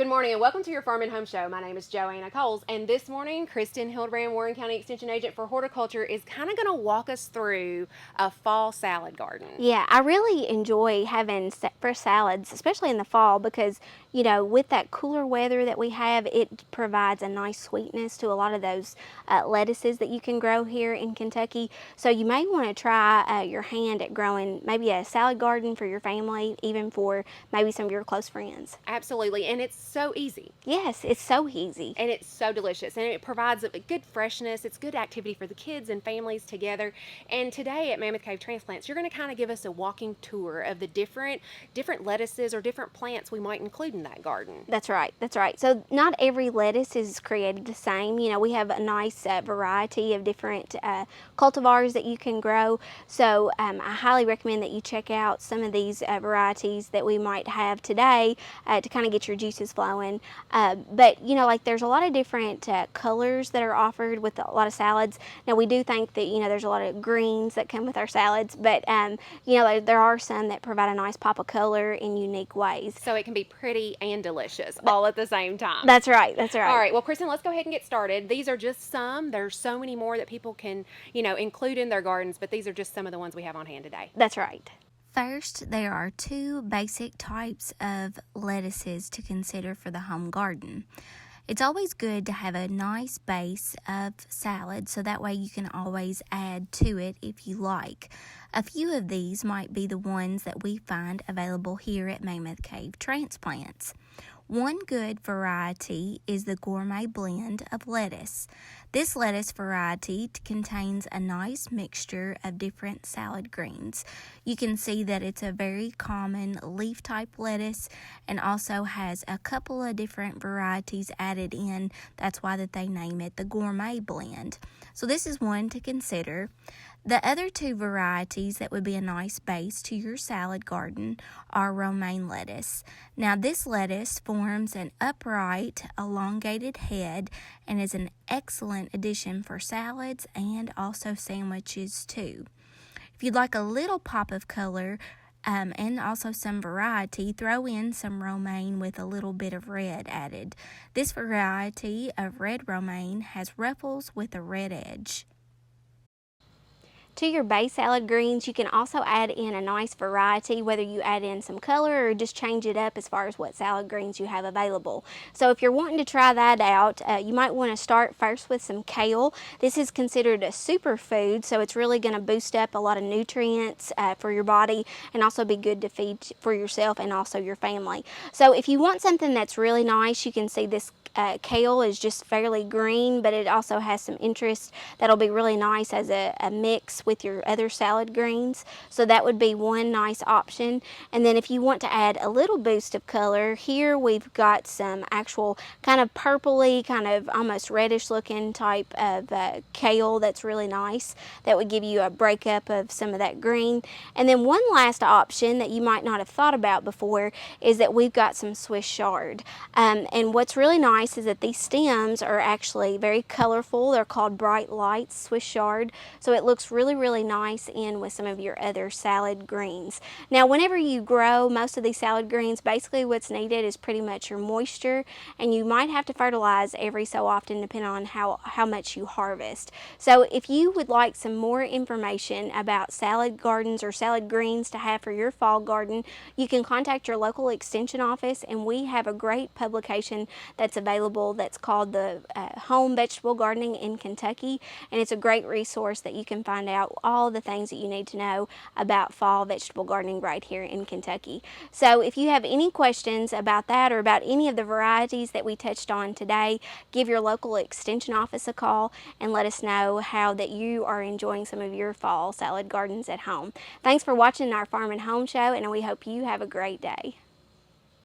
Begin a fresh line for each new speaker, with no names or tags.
Good morning and welcome to your Farm and Home Show. My name is Joanna and this morning Kristin Hildabrand, Warren County Extension Agent for Horticulture, is kind of going to walk us through a fall salad garden.
Yeah, I really enjoy having fresh salads, especially in the fall, because, you know, with that cooler weather that we have, it provides a nice sweetness to a lot of those lettuces that you can grow here in Kentucky. So you may want to try your hand at growing maybe a salad garden for your family, even for maybe some of your close friends.
Absolutely, and it's so easy.
Yes, it's so easy.
And it's so delicious, and it provides a good freshness. It's good activity for the kids and families together. And today at Mammoth Cave Transplants, you're going to kind of give us a walking tour of the different lettuces or different plants we might include in that garden.
That's right, that's right. So not every lettuce is created the same. You know, we have a nice variety of different cultivars that you can grow. So I highly recommend that you check out some of these varieties that we might have today to kind of get your juices flowing. But, you know, like there's a lot of different colors that are offered with a lot of salads. Now, we do think that, you know, there's a lot of greens that come with our salads, but, you know, there are some that provide a nice pop of color in unique ways.
So it can be pretty and delicious all at the same time.
That's right, that's right.
All right, well, Kristin, let's go ahead and get started. These are just some. There's so many more that people can, you know, include in their gardens, but these are just some of the ones we have on hand today.
That's right.
First, there are two basic types of lettuces to consider for the home garden. It's always good to have a nice base of salad so that way you can always add to it if you like. A few of these might be the ones that we find available here at Mammoth Cave Transplants. One good variety is the gourmet blend of lettuce. This lettuce variety contains a nice mixture of different salad greens. You can see that it's a very common leaf type lettuce and also has a couple of different varieties added in. That's why that they name it the gourmet blend. So this is one to consider. The other two varieties that would be a nice base to your salad garden are romaine lettuce. Now this lettuce forms an upright, elongated head and is an excellent addition for salads and also sandwiches too. If you'd like a little pop of color and also some variety, throw in some romaine with a little bit of red added. This variety of red romaine has ruffles with a red edge.
To your base salad greens, you can also add in a nice variety, whether you add in some color or just change it up as far as what salad greens you have available. So if you're wanting to try that out, you might want to start first with some kale. This is considered a superfood, so it's really going to boost up a lot of nutrients for your body and also be good to feed for yourself and also your family. So if you want something that's really nice, you can see this kale is just fairly green, but it also has some interest that'll be really nice as a mix with your other salad greens. So that would be one nice option. And then if you want to add a little boost of color, here we've got some actual kind of purpley, kind of almost reddish looking type of kale that's really nice. That would give you a breakup of some of that green. And then one last option that you might not have thought about before is that we've got some Swiss chard. And what's really nice is that these stems are actually very colorful. They're called bright lights Swiss chard, so it looks really nice in with some of your other salad greens. Now whenever you grow most of these salad greens, basically what's needed is pretty much your moisture, and you might have to fertilize every so often depending on how much you harvest. So if you would like some more information about salad gardens or salad greens to have for your fall garden, you can contact your local extension office, and we have a great publication that's available that's called the Home Vegetable Gardening in Kentucky, and it's a great resource that you can find out all the things that you need to know about fall vegetable gardening right here in Kentucky. So if you have any questions about that or about any of the varieties that we touched on today, give your local extension office a call and let us know how that you are enjoying some of your fall salad gardens at home. Thanks for watching our Farm and Home Show, and we hope you have a great day.